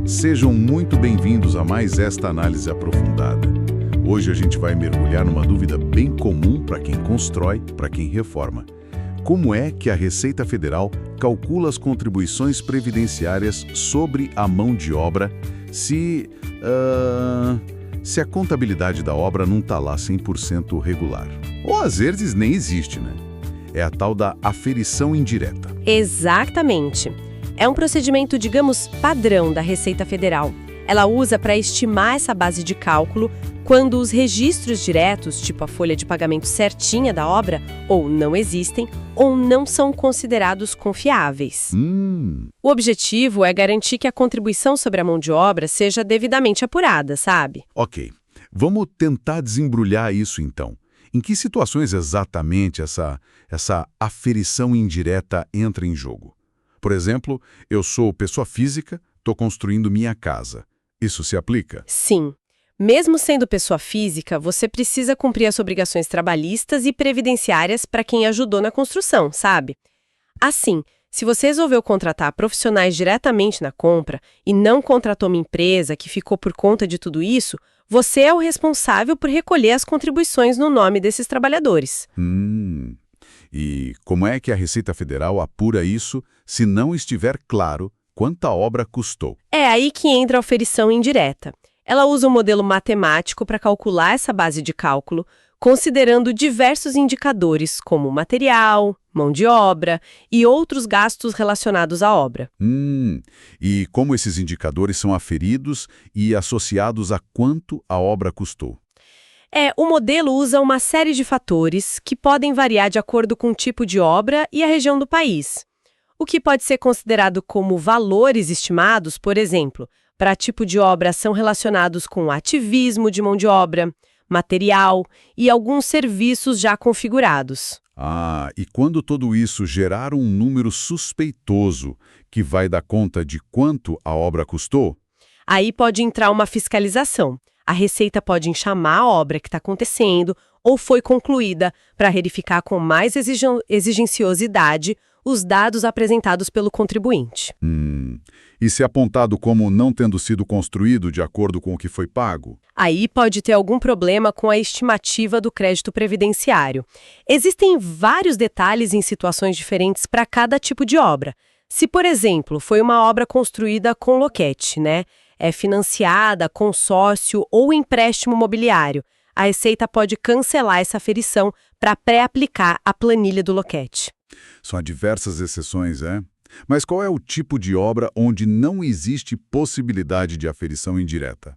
Sejam muito bem-vindos a mais esta análise aprofundada. Hoje a gente vai mergulhar numa dúvida bem comum para quem constrói, para quem reforma. Como é que a Receita Federal calcula as contribuições previdenciárias sobre a mão de obra se a contabilidade da obra não está lá 100% regular? Ou às vezes nem existe, né? É a tal da aferição indireta. Exatamente. É um procedimento, digamos, padrão da Receita Federal. Ela usa para estimar essa base de cálculo quando os registros diretos, tipo a folha de pagamento certinha da obra, ou não existem, ou não são considerados confiáveis. O objetivo é garantir que a contribuição sobre a mão de obra seja devidamente apurada, sabe? Ok, vamos tentar desembrulhar isso então. Em que situações exatamente essa aferição indireta entra em jogo? Por exemplo, eu sou pessoa física, estou construindo minha casa. Isso se aplica? Sim. Mesmo sendo pessoa física, você precisa cumprir as obrigações trabalhistas e previdenciárias para quem ajudou na construção, sabe? Assim, se você resolveu contratar profissionais diretamente na compra e não contratou uma empresa que ficou por conta de tudo isso, você é o responsável por recolher as contribuições no nome desses trabalhadores. E como é que a Receita Federal apura isso se não estiver claro quanto a obra custou? É aí que entra a aferição indireta. Ela usa um modelo matemático para calcular essa base de cálculo, considerando diversos indicadores, como material, mão de obra e outros gastos relacionados à obra. E como esses indicadores são aferidos e associados a quanto a obra custou? O modelo usa uma série de fatores que podem variar de acordo com o tipo de obra e a região do país. O que pode ser considerado como valores estimados, por exemplo, para tipo de obra são relacionados com ativismo de mão de obra, material e alguns serviços já configurados. E quando tudo isso gerar um número suspeitoso que vai dar conta de quanto a obra custou? Aí pode entrar uma fiscalização. A Receita pode chamar a obra que está acontecendo ou foi concluída para verificar com mais exigenciosidade os dados apresentados pelo contribuinte. E se apontado como não tendo sido construído de acordo com o que foi pago? Aí pode ter algum problema com a estimativa do crédito previdenciário. Existem vários detalhes em situações diferentes para cada tipo de obra. Se, por exemplo, foi uma obra construída com loquete, né? É financiada, consórcio ou empréstimo mobiliário, a Receita pode cancelar essa aferição para pré-aplicar a planilha do loquete. São diversas exceções, é? Mas qual é o tipo de obra onde não existe possibilidade de aferição indireta?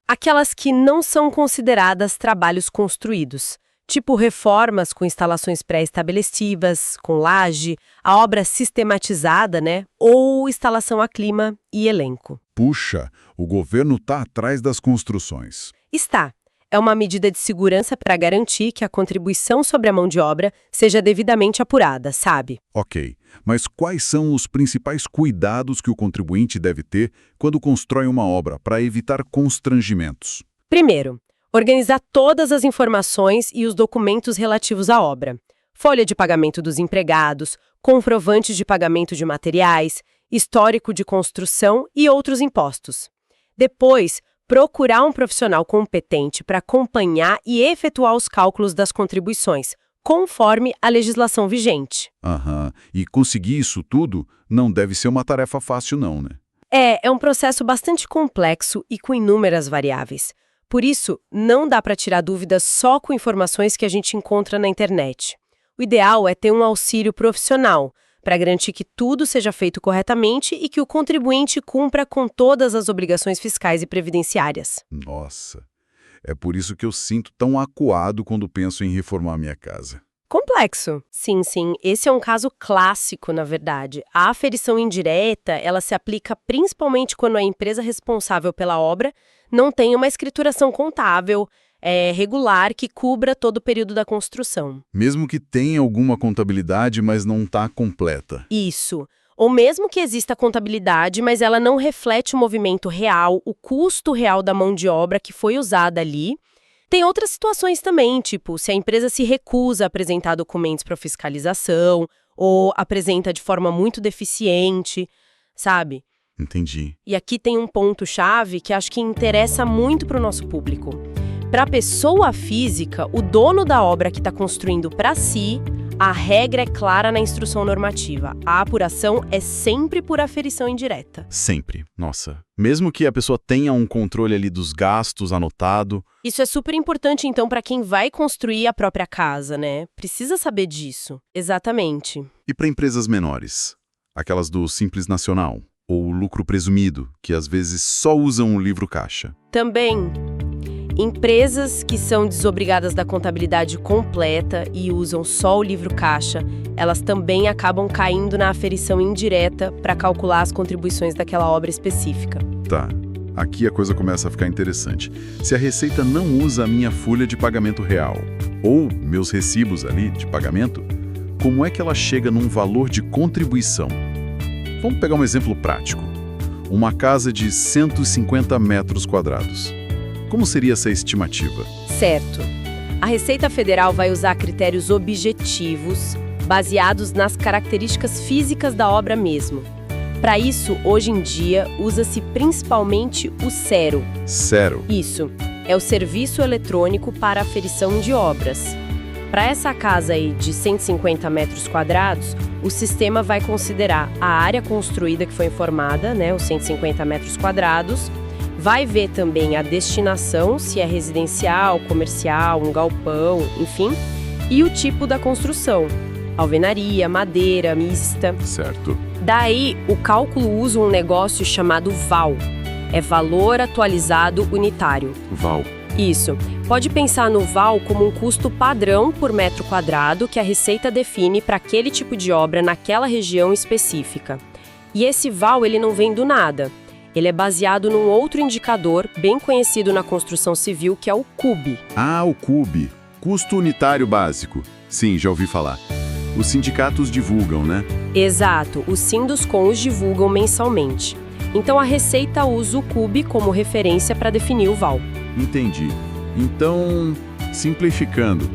Aquelas que não são consideradas trabalhos construídos, tipo reformas com instalações pré-estabelecidas, com laje, a obra sistematizada, né? Ou instalação a clima e elenco. Puxa, o governo está atrás das construções. Está. É uma medida de segurança para garantir que a contribuição sobre a mão de obra seja devidamente apurada, sabe? Ok, mas quais são os principais cuidados que o contribuinte deve ter quando constrói uma obra para evitar constrangimentos? Primeiro, organizar todas as informações e os documentos relativos à obra. Folha de pagamento dos empregados, comprovantes de pagamento de materiais, histórico de construção e outros impostos. Depois, procurar um profissional competente para acompanhar e efetuar os cálculos das contribuições, conforme a legislação vigente. E conseguir isso tudo não deve ser uma tarefa fácil não, né? É um processo bastante complexo e com inúmeras variáveis. Por isso, não dá para tirar dúvidas só com informações que a gente encontra na internet. O ideal é ter um auxílio profissional, para garantir que tudo seja feito corretamente e que o contribuinte cumpra com todas as obrigações fiscais e previdenciárias. Nossa, é por isso que eu sinto tão acuado quando penso em reformar minha casa. Complexo. Sim. Esse é um caso clássico, na verdade. A aferição indireta, ela se aplica principalmente quando a empresa responsável pela obra não tem uma escrituração contábil regular que cubra todo o período da construção. Mesmo que tenha alguma contabilidade, mas não está completa. Isso. Ou mesmo que exista contabilidade, mas ela não reflete o movimento real, o custo real da mão de obra que foi usada ali. Tem outras situações também, tipo, se a empresa se recusa a apresentar documentos para fiscalização ou apresenta de forma muito deficiente, sabe? Entendi. E aqui tem um ponto-chave que acho que interessa muito para o nosso público. Para a pessoa física, o dono da obra que está construindo para si, a regra é clara na instrução normativa. A apuração é sempre por aferição indireta. Sempre. Nossa. Mesmo que a pessoa tenha um controle ali dos gastos anotado. Isso é super importante, então, para quem vai construir a própria casa, né? Precisa saber disso. Exatamente. E para empresas menores? Aquelas do Simples Nacional? Ou lucro presumido, que às vezes só usam o livro caixa? Também, empresas que são desobrigadas da contabilidade completa e usam só o livro caixa, elas também acabam caindo na aferição indireta para calcular as contribuições daquela obra específica. Tá. Aqui a coisa começa a ficar interessante. Se a Receita não usa a minha folha de pagamento real, ou meus recibos ali de pagamento, como é que ela chega num valor de contribuição? Vamos pegar um exemplo prático. Uma casa de 150 metros quadrados. Como seria essa estimativa? Certo. A Receita Federal vai usar critérios objetivos, baseados nas características físicas da obra mesmo. Para isso, hoje em dia, usa-se principalmente o SERO. SERO. Isso, é o Serviço Eletrônico para Aferição de Obras. Para essa casa aí de 150 metros quadrados, o sistema vai considerar a área construída que foi informada, né, os 150 metros quadrados, vai ver também a destinação, se é residencial, comercial, um galpão, enfim, e o tipo da construção, alvenaria, madeira, mista. Certo. Daí, o cálculo usa um negócio chamado VAL, é Valor Atualizado Unitário. VAL. Isso. Pode pensar no VAL como um custo padrão por metro quadrado que a Receita define para aquele tipo de obra naquela região específica. E esse VAL ele não vem do nada. Ele é baseado num outro indicador bem conhecido na construção civil, que é o CUB. Ah, o CUB. Custo unitário básico. Sim, já ouvi falar. Os sindicatos divulgam, né? Exato. Os Sinduscom os divulgam mensalmente. Então a Receita usa o CUB como referência para definir o VAL. Entendi. Então, simplificando,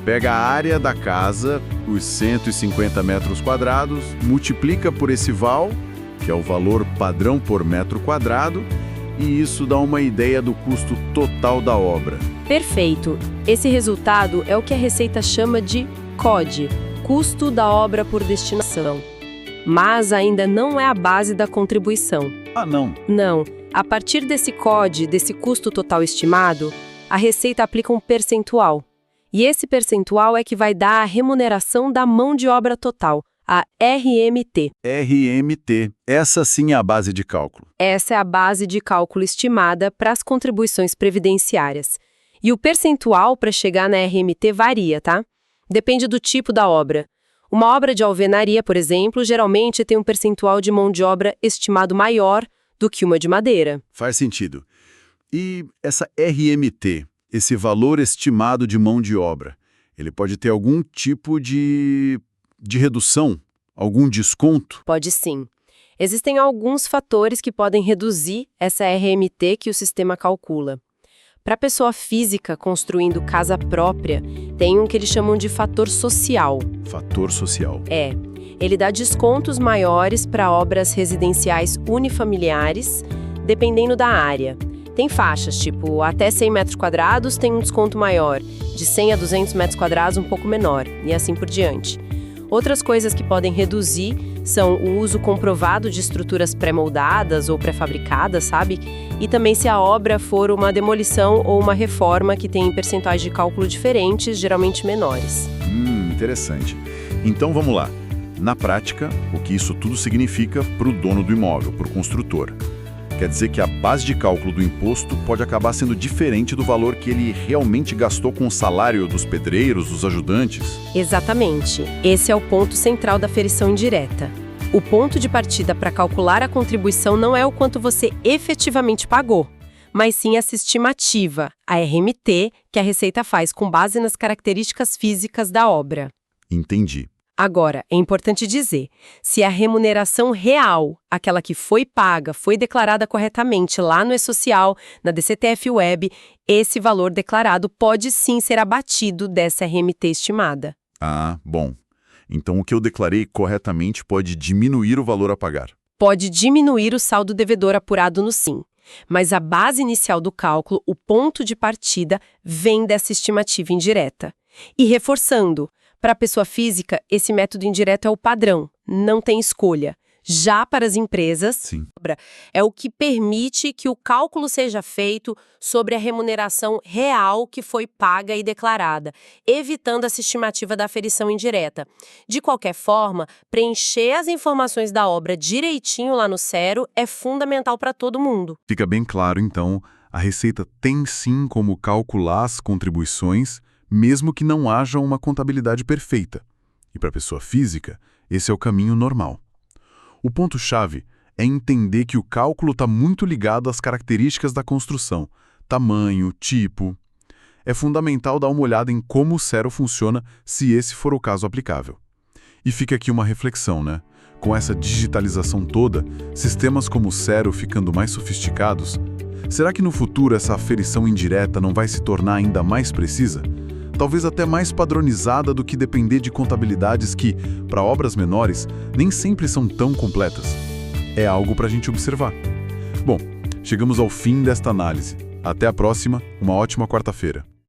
pega a área da casa, os 150 metros quadrados, multiplica por esse VAL, que é o valor padrão por metro quadrado, e isso dá uma ideia do custo total da obra. Perfeito. Esse resultado é o que a Receita chama de COD, custo da obra por destinação. Mas ainda não é a base da contribuição. Ah, não? Não. A partir desse COD, desse custo total estimado, a Receita aplica um percentual. E esse percentual é que vai dar a remuneração da mão de obra total, a RMT. RMT. Essa sim é a base de cálculo. Essa é a base de cálculo estimada para as contribuições previdenciárias. E o percentual para chegar na RMT varia, tá? Depende do tipo da obra. Uma obra de alvenaria, por exemplo, geralmente tem um percentual de mão de obra estimado maior do que uma de madeira. Faz sentido. E essa RMT, esse valor estimado de mão de obra, ele pode ter algum tipo de redução? Algum desconto? Pode sim. Existem alguns fatores que podem reduzir essa RMT que o sistema calcula. Para a pessoa física construindo casa própria, tem um que eles chamam de fator social. Fator social. Ele dá descontos maiores para obras residenciais unifamiliares, dependendo da área. Tem faixas, tipo, até 100 metros quadrados tem um desconto maior, de 100 a 200 metros quadrados um pouco menor, e assim por diante. Outras coisas que podem reduzir são o uso comprovado de estruturas pré-moldadas ou pré-fabricadas, sabe? E também se a obra for uma demolição ou uma reforma que tem percentuais de cálculo diferentes, geralmente menores. Interessante. Então vamos lá. Na prática, o que isso tudo significa para o dono do imóvel, para o construtor? Quer dizer que a base de cálculo do imposto pode acabar sendo diferente do valor que ele realmente gastou com o salário dos pedreiros, dos ajudantes? Exatamente. Esse é o ponto central da aferição indireta. O ponto de partida para calcular a contribuição não é o quanto você efetivamente pagou, mas sim essa estimativa, a RMT, que a Receita faz com base nas características físicas da obra. Entendi. Agora, é importante dizer, se a remuneração real, aquela que foi paga, foi declarada corretamente lá no E-Social, na DCTF Web, esse valor declarado pode sim ser abatido dessa RMT estimada. Ah, bom. Então o que eu declarei corretamente pode diminuir o valor a pagar. pode diminuir o saldo devedor apurado no SIM. Mas a base inicial do cálculo, o ponto de partida, vem dessa estimativa indireta. E reforçando, para a pessoa física, esse método indireto é o padrão, não tem escolha. Já para as empresas, Sim. é o que permite que o cálculo seja feito sobre a remuneração real que foi paga e declarada, evitando essa estimativa da aferição indireta. De qualquer forma, preencher as informações da obra direitinho lá no Cero é fundamental para todo mundo. Fica bem claro, então, a Receita tem sim como calcular as contribuições, mesmo que não haja uma contabilidade perfeita. E para a pessoa física, esse é o caminho normal. O ponto-chave é entender que o cálculo está muito ligado às características da construção, tamanho, tipo. É fundamental dar uma olhada em como o Cero funciona, se esse for o caso aplicável. E fica aqui uma reflexão, né? Com essa digitalização toda, sistemas como o Cero ficando mais sofisticados, será que no futuro essa aferição indireta não vai se tornar ainda mais precisa? Talvez até mais padronizada do que depender de contabilidades que, para obras menores, nem sempre são tão completas. É algo para a gente observar. Bom, chegamos ao fim desta análise. Até a próxima, uma ótima quarta-feira.